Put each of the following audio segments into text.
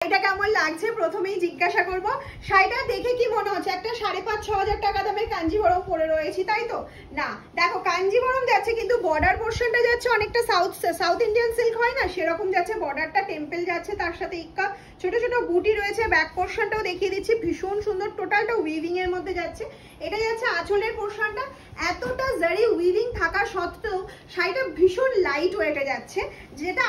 শাড়িটা কেমন লাগছে প্রথমেই জিজ্ঞাসা করব। শাড়িটা দেখে কি মনে হচ্ছে একটা 5,500-6 হাজার টাকা দামের কাঞ্জিভরম পরে রয়েছি, তাই তো? না, দেখো কাঞ্জিভরম যাচ্ছে কিন্তু বর্ডার পোর্শনটা যাচ্ছে অনেকটা সাউথ ইন্ডিয়ান সিল্ক হয় না সেরকম যাচ্ছে, বর্ডারটা টেম্পল যাচ্ছে, তার সাথে ইক্কা ছোট ছোট বুটি রয়েছে। ব্যাক পোর্শনটাও দেখিয়ে দিচ্ছি, ভীষণ সুন্দর, টোটালটা উইভিং এর মধ্যে যাচ্ছে। এটা যাচ্ছে আঁচলের পোর্শনটা, এতটা জারি উইভিং থাকা সত্ত্বেও শাড়িটা ভীষণ লাইট ওয়েটে যাচ্ছে, যেটা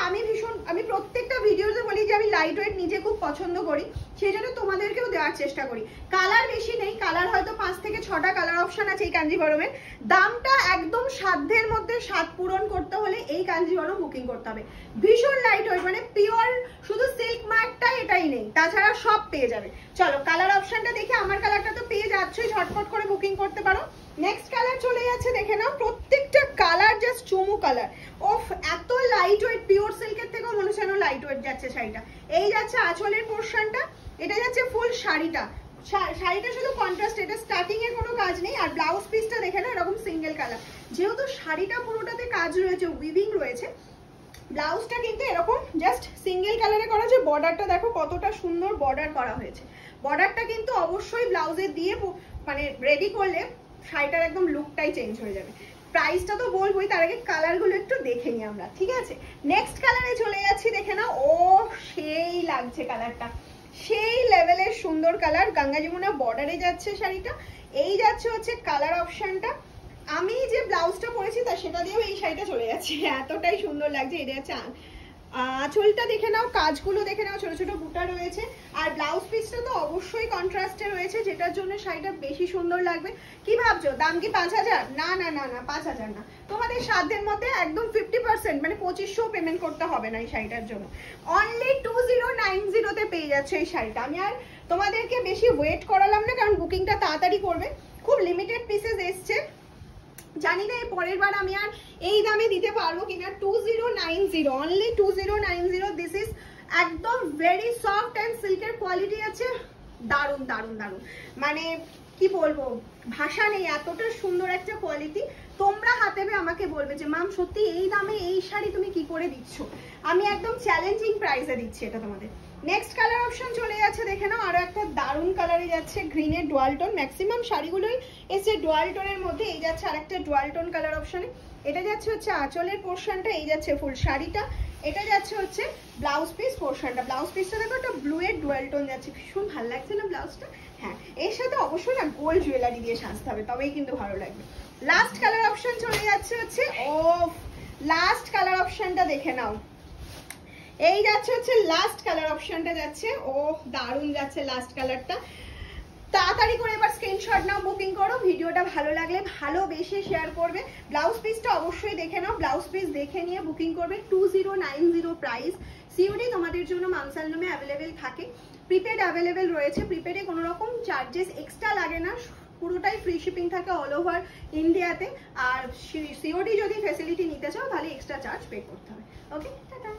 আমি প্রত্যেকটা ভিডিওতে বলি যে আমি লাইট ওয়েট নিজে খুব পছন্দ করি, সেই জন্য তোমাদেরকেও দেওয়ার চেষ্টা করি। কালার বেশি নেই, কালার হয়তো 5 থেকে 6টা কালার অপশন আছে এই কাঞ্জিভরমের। দামটা একদম সাধ্যের মধ্যে, স্বাদ পূরণ করতে হলে এই কাঞ্জিভরম বুকিং করতে হবে। ভীষণ লাইট ওয়েট, মানে পিওর, শুধু সিল্ক মার্কটা এটাই নেই, তাছাড়া সব পেয়ে যাবে। চলো কালার অপশনটা দেখে, আমার কালারটা তো পেয়ে যাচ্ছই, ঝটপট করে বুকিং করতে পারো। নেক্সট কালার চলে যাচ্ছে, দেখে নাও প্রত্যেকটা কালার জাস্ট চুমু কালার। ওফ, এত লাইট ওয়েট, পিওর সিল্কের থেকেও মনে হচ্ছে লাইট ওয়েট যাচ্ছে শাড়িটা। এই যাচ্ছে আঁচলের পোর্শনটা, এটা যাচ্ছে ফুল শাড়িটা। শাড়িটা শুধু কন্ট্রাস্ট, এটা স্টার্টিং এর কোনো কাজ নেই। আর ব্লাউজ পিসটা দেখে না এরকম সিঙ্গেল কালার, যেহেতু শাড়িটা পুরোটাতে কাজ রয়েছে, উইভিং রয়েছে, ব্লাউজটা কিন্তু এরকম জাস্ট সিঙ্গেল কালারে করা হয়েছে। বর্ডারটা দেখো কতটা সুন্দর বর্ডার করা হয়েছে। বর্ডারটা কিন্তু অবশ্যই ব্লাউজে দিয়ে মানে রেডি করলে শাড়িটার একদম লুকটাই চেঞ্জ হয়ে যাবে। প্রাইসটা তো বলবোই, তার আগে কালারগুলো একটু দেখে নিই আমরা, ঠিক আছে? নেক্সট কালারে চলে যাচ্ছি, দেখে নাও। ও সেই লাগছে কালারটা, সেই লেভেলের সুন্দর কালার। গঙ্গা যমুনা বর্ডারে যাচ্ছে শাড়িটা। এই যাচ্ছে হচ্ছে কালার অপশনটা। আমি যে ব্লাউজটা পরেছি তা সেটা দিয়েও এই শাড়িটা চলে যাচ্ছে, এতটাই সুন্দর লাগছে। এটা হচ্ছে আঁচলটা দেখে নাও, কাজগুলো দেখে নাও, ছোট ছোট বুটা রয়েছে। আর ব্লাউজ পিসটা তো অবশ্যই কন্ট্রাস্টে রয়েছে, যেটার জন্য শাড়িটা বেশি সুন্দর লাগবে। কি ভাবছো দাম কি 5,000? না না না না, 5,000 না। তোমাদের সাধ্যের মধ্যে একদম 50%, মানে 2500 পেমেন্ট করতে হবে না এই শাড়িটার জন্য। অনলি 2090 পেয়ে যাচ্ছে এই শাড়িটা। আমি আর তোমাদেরকে বেশি ওয়েট করালাম না, কারণ বুকিংটা তাড়াতাড়ি করবে, খুব লিমিটেড পিসেস এসছে। জানি না এই পরের বার আমি আর এই দামে দিতে পারবো কিনা। 2090, অনলি 2090। দিস ইজ একদম ভেরি সফট অ্যান্ড সিল্কের কোয়ালিটি আছে, দারুণ দারুণ দারুণ, মানে কি বলবো, ভাষা নেই, এতটা সুন্দর একটা কোয়ালিটি। তোমরা হাতে পেয়ে আমাকে বলবে যে ম্যাম সত্যি এই দামে এই শাড়ি তুমি কি করে দিচ্ছ। আমি একদম চ্যালেঞ্জিং প্রাইসে দিচ্ছি এটা তোমাদের। নেক্সট কালার অপশন চলে যাচ্ছে, দেখে নাও আরো একটা দারুণ কালারে যাচ্ছে, গ্রিনের ডুয়াল টোন। ম্যাক্সিমাম শাড়িগুলোই এসে ডুয়াল টোনের মধ্যে, এই যাচ্ছে আরেকটা ডুয়াল টোন কালার অপশনে। এটা যাচ্ছে হচ্ছে আঁচলের পোর্শনটা, এই যাচ্ছে ফুল শাড়িটা। এটা যাচ্ছে হচ্ছে ব্লাউজ পিস পোর্শনটা। ব্লাউজ পিসটা দেখো একটা ব্লু এর ডুয়াল টোন যাচ্ছে, ভীষণ ভালো লাগছে না ব্লাউজটা? হ্যাঁ, এর সাথে অবশ্যই না গোল্ড জুয়েলারি দিয়ে সাজতে হবে, তবেই কিন্তু ভালো লাগবে। লাস্ট কালার অপশন চলে যাচ্ছে হচ্ছে, ও লাস্ট কালার অপশনটা দেখে নাও। এই যাচ্ছে হচ্ছে লাস্ট কালার অপশনটা যাচ্ছে, ও দারুণ যাচ্ছে লাস্ট কালারটা। তাড়াতাড়ি করে এবার স্ক্রিনশট নাও, বুকিং করো। ভিডিওটা ভালো লাগলে ভালোবেসে শেয়ার করবে। ব্লাউজ পিসটা অবশ্যই দেখে নাও, ব্লাউজ পিস দেখে নিয়ে বুকিং করবে। 2090 প্রাইস। সিওডি তোমাদের জন্য মানসালনুমে অ্যাভেলেবেল থাকে, প্রিপেড অ্যাভেলেবেল রয়েছে। প্রিপেডে কোনো রকম চার্জেস এক্সট্রা লাগে না, পুরোটাই ফ্রি শিপিং থাকে অল ওভার ইন্ডিয়াতে। আর সিওডি যদি ফ্যাসিলিটি নিতে চাও তাহলে এক্সট্রা চার্জ পে করতে হবে। ওকে, টাটা।